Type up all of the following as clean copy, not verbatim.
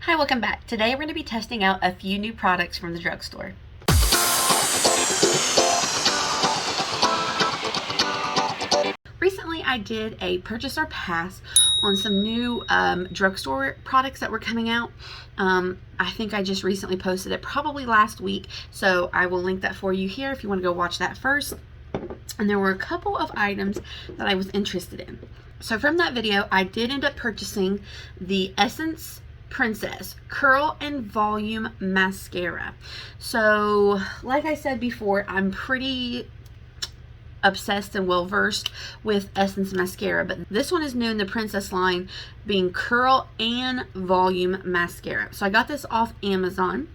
Hi, welcome back. Today we're going to be testing out a few new products from the drugstore. Recently I did a purchase or pass on some new drugstore products that were coming out. I think I just recently posted it probably last week, so I will link that for you here if you want to go watch that first. And there were a couple of items that I was interested in. So from that video, I did end up purchasing the Essence Princess Curl and Volume Mascara. So like I said before, I'm pretty obsessed and well versed with Essence mascara, but this one is new in the Princess line, being Curl and Volume Mascara. So I got this off Amazon,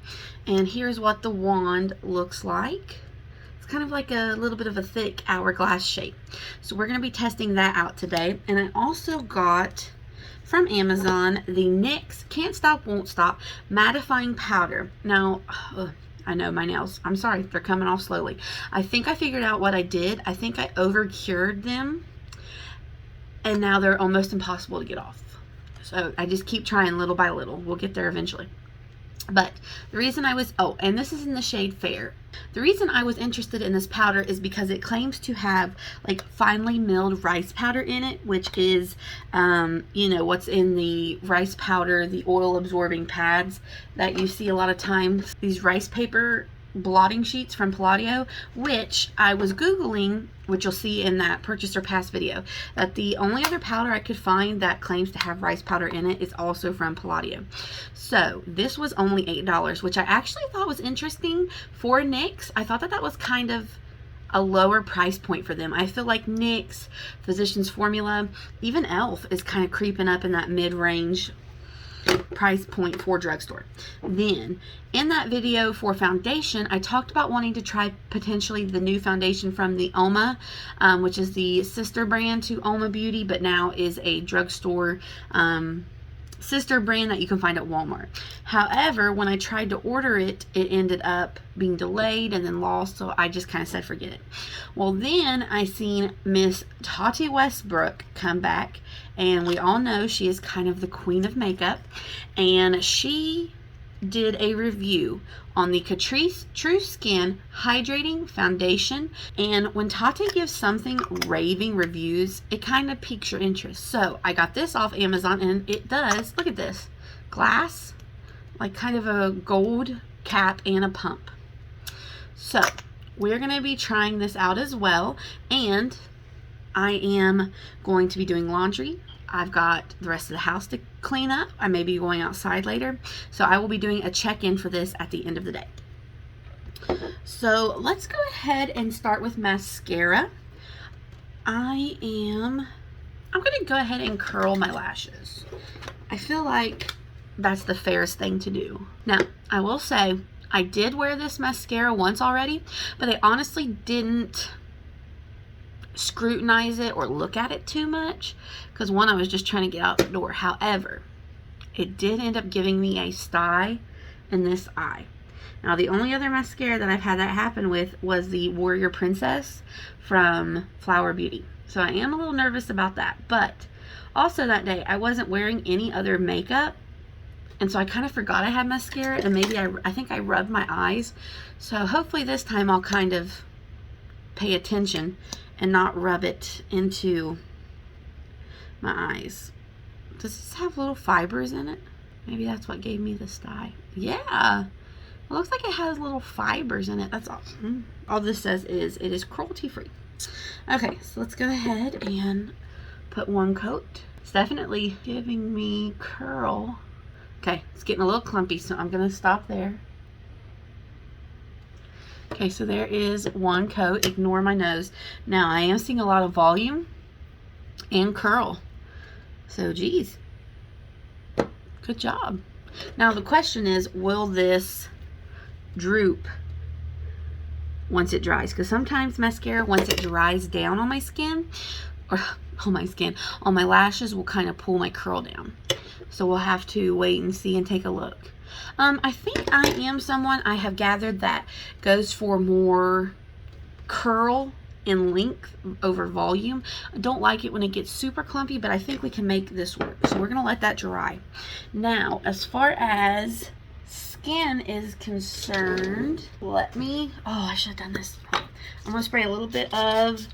and here's what the wand looks like. It's kind of like a little bit of a thick hourglass shape. So we're going to be testing that out today. And I also got from Amazon the NYX Can't Stop Won't Stop Mattifying Powder. Now I know my nails, I'm sorry, they're coming off slowly. I think I figured out what I did. I think I over cured them, and now they're almost impossible to get off. So I just keep trying little by little. We'll get there eventually. But the reason I was, and this is in the shade Fair. The reason I was interested in this powder is because it claims to have like finely milled rice powder in it, which is, you know, what's in the rice powder, the oil absorbing pads that you see a lot of times, these rice paper blotting sheets from Palladio, which I was Googling, which you'll see in that purchase or pass video, that the only other powder I could find that claims to have rice powder in it is also from Palladio. So this was only $8, which I actually thought was interesting for NYX. I thought that that was kind of a lower price point for them. I feel like NYX, Physicians Formula, even e.l.f. is kind of creeping up in that mid-range price point for drugstore. Then in that video for foundation, I talked about wanting to try potentially the new foundation from the Oma, which is the sister brand to Oma Beauty, but now is a drugstore sister brand that you can find at Walmart. However, when I tried to order it, it ended up being delayed and then lost, so I just kind of said forget it. Well, then I seen Miss Tati Westbrook come back, and we all know she is kind of the queen of makeup, and she did a review on the Catrice True Skin Hydrating Foundation. And when Tati gives something raving reviews, it kind of piques your interest. So I got this off Amazon, and it does, look at this, glass, like kind of a gold cap and a pump. So we're going to be trying this out as well, and I am going to be doing laundry. I've got the rest of the house to clean up. I may be going outside later. So I will be doing a check-in for this at the end of the day. So let's go ahead and start with mascara. I'm going to go ahead and curl my lashes. I feel like that's the fairest thing to do. Now, I will say, I did wear this mascara once already, but I honestly didn't scrutinize it or look at it too much, because one, I was just trying to get out the door. However, it did end up giving me a sty in this eye. Now, the only other mascara that I've had that happen with was the Warrior Princess from Flower Beauty. So I am a little nervous about that. But also that day, I wasn't wearing any other makeup, and so I kind of forgot I had mascara, and maybe I think I rubbed my eyes. So hopefully this time I'll kind of pay attention and not rub it into my eyes. Does this have little fibers in it? Maybe that's what gave me the sty. Yeah, it looks like it has little fibers in it. That's all. All this says is it is cruelty free. Okay, so let's go ahead and put one coat. It's definitely giving me curl. Okay, it's getting a little clumpy, so I'm gonna stop there. Okay, so there is one coat. Ignore my nose. Now, I am seeing a lot of volume and curl. So, geez. Good job. Now, the question is, will this droop once it dries? Because sometimes mascara, once it dries down on my skin, or on my lashes, will kind of pull my curl down. So, we'll have to wait and see and take a look. I think I am someone, I have gathered, that goes for more curl in length over volume. I don't like it when it gets super clumpy, but I think we can make this work. So we're gonna let that dry. Now, as far as skin is concerned, I should have done this. I'm gonna spray a little bit of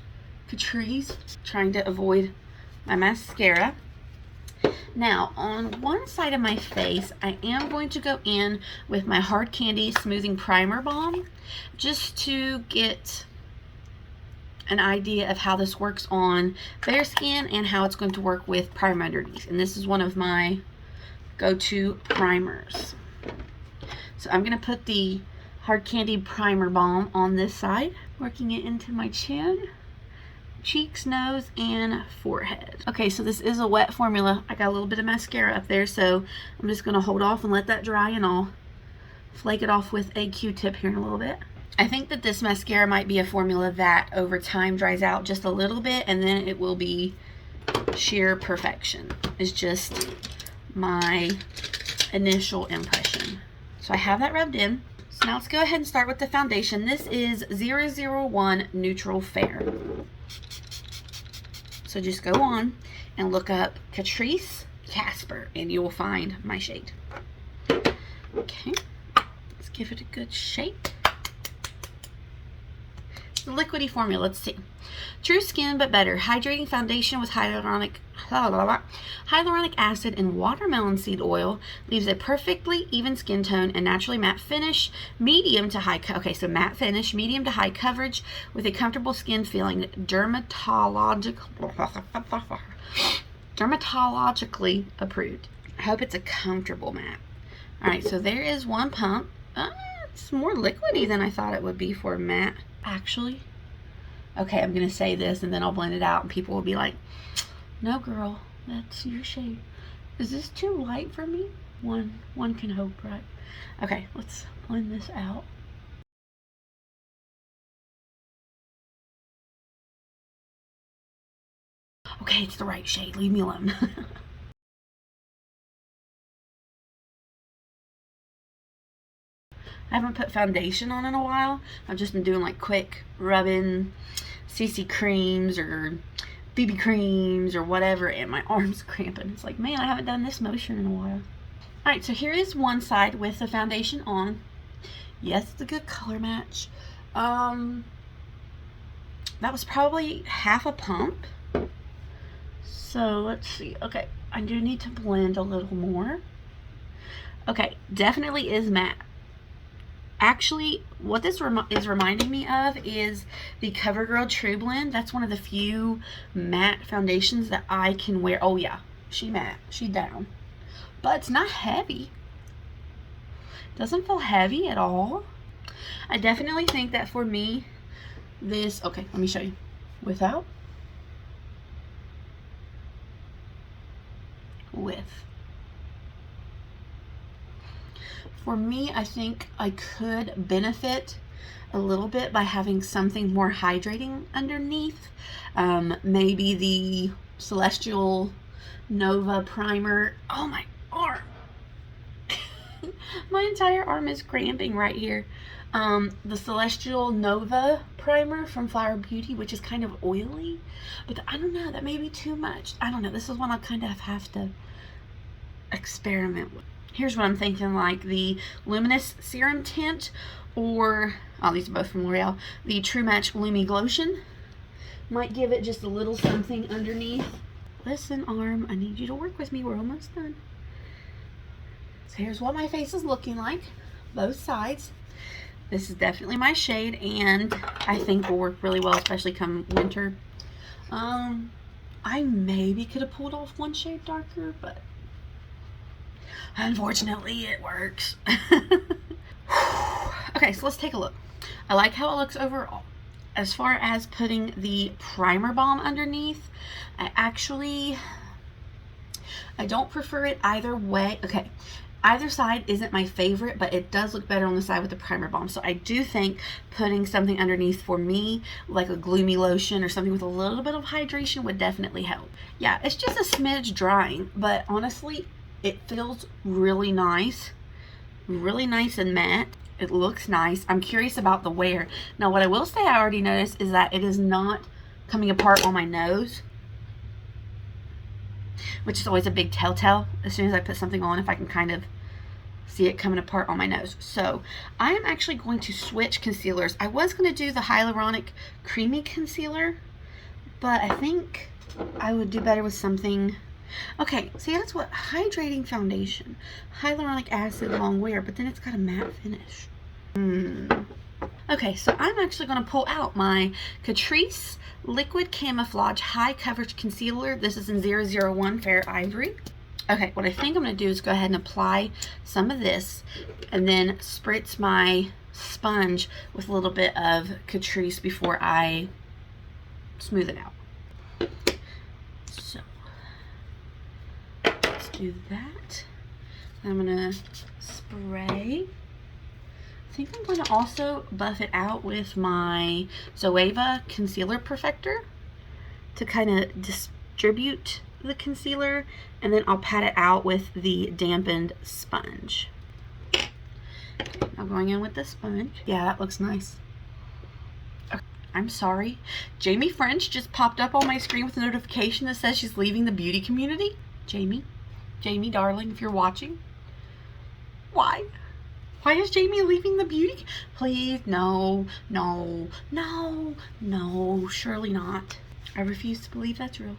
Catrice, trying to avoid my mascara. Now, on one side of my face, I am going to go in with my Hard Candy Smoothing Primer Balm, just to get an idea of how this works on bare skin and how it's going to work with primer underneath. And this is one of my go-to primers. So I'm going to put the Hard Candy Primer Balm on this side, working it into my chin, cheeks, nose, and forehead. Okay, so this is a wet formula. I got a little bit of mascara up there, so I'm just going to hold off and let that dry, and I'll flake it off with a Q-tip here in a little bit. I think that this mascara might be a formula that over time dries out just a little bit, and then it will be sheer perfection. It's just my initial impression. So I have that rubbed in. So now let's go ahead and start with the foundation. This is 001 Neutral Fair. So just go on and look up Catrice Casper and you will find my shade. Okay, let's give it a good shake. The liquidy formula, let's see. True Skin But Better Hydrating Foundation with hyaluronic acid and watermelon seed oil leaves a perfectly even skin tone and naturally matte finish, medium to high matte finish, medium to high coverage with a comfortable skin feeling, dermatologically approved. I hope it's a comfortable matte. All right, so there is one pump. It's more liquidy than I thought it would be for a matte, actually. Okay, I'm gonna say this and then I'll blend it out and people will be like, no girl, that's your shade. Is this too light for me? One can hope, right? Okay, let's blend this out. Okay, it's the right shade, leave me alone. I haven't put foundation on in a while. I've just been doing like quick rub-in CC creams or BB creams or whatever, and my arm's cramping. It's like, man, I haven't done this motion in a while. Alright, so here is one side with the foundation on. Yes, it's a good color match. That was probably half a pump. So let's see. Okay, I do need to blend a little more. Okay, definitely is matte. Actually, what this is reminding me of is the CoverGirl True Blend. That's one of the few matte foundations that I can wear. Oh yeah, she matte, she down. But it's not heavy. Doesn't feel heavy at all. I definitely think that for me, this, okay, let me show you. Without, with. For me, I think I could benefit a little bit by having something more hydrating underneath. Maybe the Celestial Nova primer. Oh, my arm. My entire arm is cramping right here. The Celestial Nova primer from Flower Beauty, which is kind of oily. But I don't know, that may be too much. I don't know, this is one I'll kind of have to experiment with. Here's what I'm thinking, like the Luminous Serum Tint, or, oh, these are both from L'Oreal, the True Match Lumi Glotion. Might give it just a little something underneath. Listen, arm, I need you to work with me. We're almost done. So here's what my face is looking like, both sides. This is definitely my shade, and I think will work really well, especially come winter. I maybe could have pulled off one shade darker, but unfortunately, it works. Okay, so let's take a look. I like how it looks overall. As far as putting the primer balm underneath, I don't prefer it either way. Okay, either side isn't my favorite, but it does look better on the side with the primer balm. So I do think putting something underneath for me, like a gloomy lotion or something with a little bit of hydration, would definitely help. Yeah, it's just a smidge drying, but honestly, it feels really nice and matte. It looks nice. I'm curious about the wear. Now, what I will say I already noticed is that it is not coming apart on my nose, which is always a big telltale. As soon as I put something on, if I can kind of see it coming apart on my nose. So I am actually going to switch concealers. I was going to do the hyaluronic creamy concealer, but I think I would do better with something. Okay, see, that's what hydrating foundation, hyaluronic acid, long wear, but then it's got a matte finish. Okay, so I'm actually going to pull out my Catrice Liquid Camouflage High Coverage Concealer. This is in 001 Fair Ivory. Okay, what I think I'm going to do is go ahead and apply some of this and then spritz my sponge with a little bit of Catrice before I smooth it out. So let's do that. I'm going to spray. I think I'm going to also buff it out with my Zoeva Concealer Perfector to kind of distribute the concealer, and then I'll pat it out with the dampened sponge. Now going in with the sponge. Yeah, that looks nice. Okay. I'm sorry. Jamie French just popped up on my screen with a notification that says she's leaving the beauty community. Jamie, darling, if you're watching. Why? Why is Jamie leaving the beauty? Please, no, surely not. I refuse to believe that's real.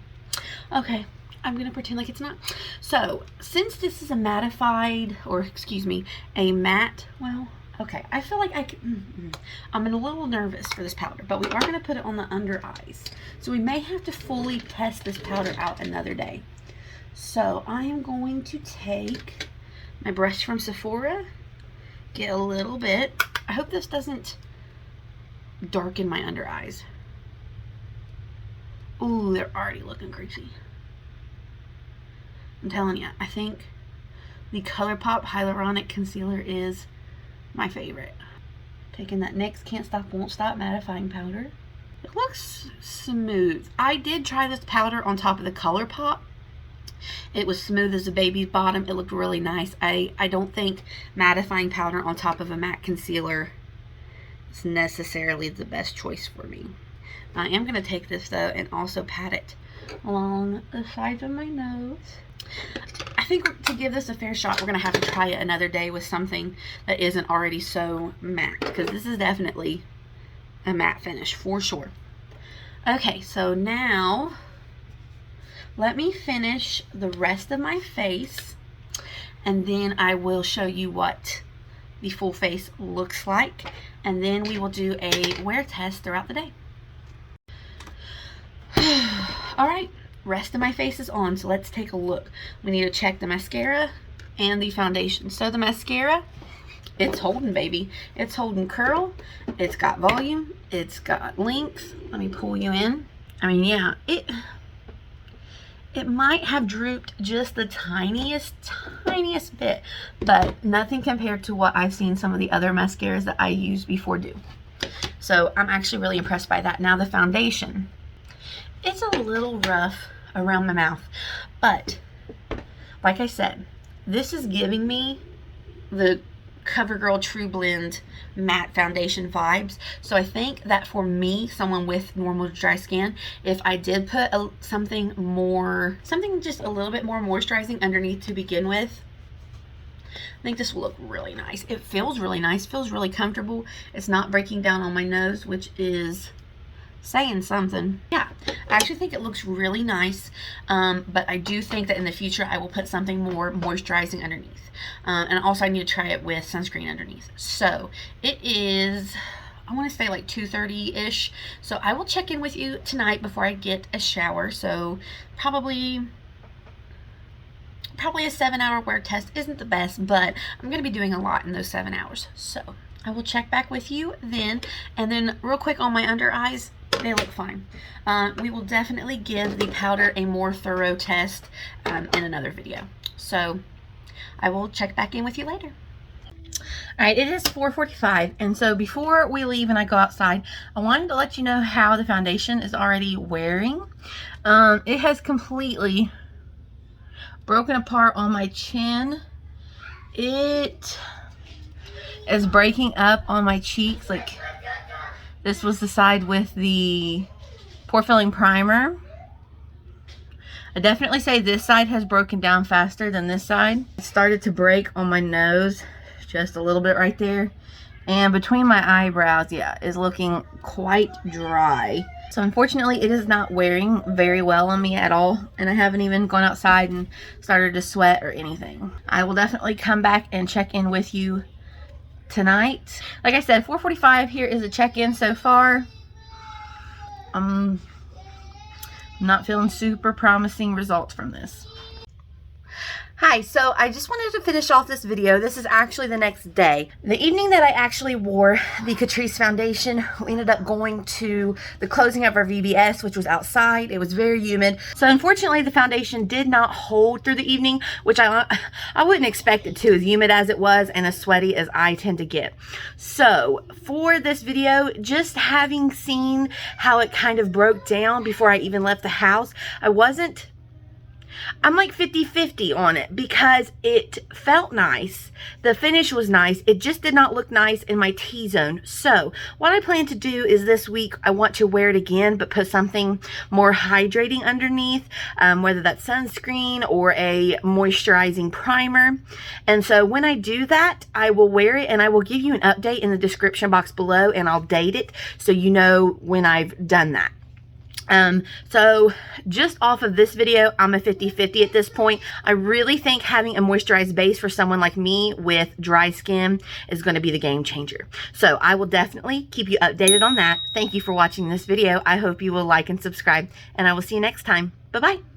Okay, I'm gonna pretend like it's not. So, since this is a mattified, or excuse me, a matte, well, okay, I feel like I'm a little nervous for this powder, but we are gonna put it on the under eyes. So we may have to fully test this powder out another day. So I am going to take my brush from Sephora, get a little bit. I hope this doesn't darken my under eyes. Ooh, they're already looking greasy. I'm telling you, I think the ColourPop Hyaluronic Concealer is my favorite. Taking that NYX Can't Stop Won't Stop Mattifying Powder. It looks smooth. I did try this powder on top of the ColourPop. It was smooth as a baby's bottom. It looked really nice. I don't think mattifying powder on top of a matte concealer is necessarily the best choice for me. I am going to take this though and also pat it along the sides of my nose. I think to give this a fair shot, we're going to have to try it another day with something that isn't already so matte, because this is definitely a matte finish for sure. Okay, so now let me finish the rest of my face, and then I will show you what the full face looks like, and then we will do a wear test throughout the day. Alright, rest of my face is on, so let's take a look. We need to check the mascara and the foundation. So the mascara, it's holding, baby. It's holding curl, it's got volume, it's got length. Let me pull you in. I mean, yeah, it might have drooped just the tiniest bit, but nothing compared to what I've seen some of the other mascaras that I used before do. So I'm actually really impressed by that. Now the foundation, it's a little rough around my mouth, but like I said, this is giving me the CoverGirl True Blend matte foundation vibes. So I think that for me, someone with normal dry skin, if I did put something just a little bit more moisturizing underneath to begin with, I think this will look really nice. It feels really nice, feels really comfortable. It's not breaking down on my nose, which is saying something. Yeah, I actually think it looks really nice, but I do think that in the future I will put something more moisturizing underneath, and also I need to try it with sunscreen underneath. So it is, I want to say like 2:30-ish, so I will check in with you tonight before I get a shower. So probably a 7-hour wear test isn't the best, but I'm going to be doing a lot in those 7 hours, so I will check back with you then. And then real quick on my under eyes, they look fine. We will definitely give the powder a more thorough test in another video. So I will check back in with you later. Alright, it is 4:45, and so before we leave and I go outside, I wanted to let you know how the foundation is already wearing. It has completely broken apart on my chin. It is breaking up on my cheeks. Like, this was the side with the pore filling primer. I definitely say this side has broken down faster than this side. It started to break on my nose, just a little bit right there. And between my eyebrows, yeah, is looking quite dry. So unfortunately, it is not wearing very well on me at all. And I haven't even gone outside and started to sweat or anything. I will definitely come back and check in with you tonight. Like I said, 4:45 here is a check-in so far. I'm not feeling super promising results from this. Hi, so I just wanted to finish off this video. This is actually the next day. The evening that I actually wore the Catrice foundation, we ended up going to the closing of our VBS, which was outside. It was very humid. So unfortunately, the foundation did not hold through the evening, which I wouldn't expect it to, as humid as it was and as sweaty as I tend to get. So for this video, just having seen how it kind of broke down before I even left the house, I'm like 50-50 on it because it felt nice. The finish was nice. It just did not look nice in my T-zone. So what I plan to do is this week, I want to wear it again, but put something more hydrating underneath, whether that's sunscreen or a moisturizing primer. And so when I do that, I will wear it and I will give you an update in the description box below, and I'll date it so you know when I've done that. So just off of this video, I'm a 50-50 at this point. I really think having a moisturized base for someone like me with dry skin is going to be the game changer. So I will definitely keep you updated on that. Thank you for watching this video. I hope you will like and subscribe, and I will see you next time. Bye-bye.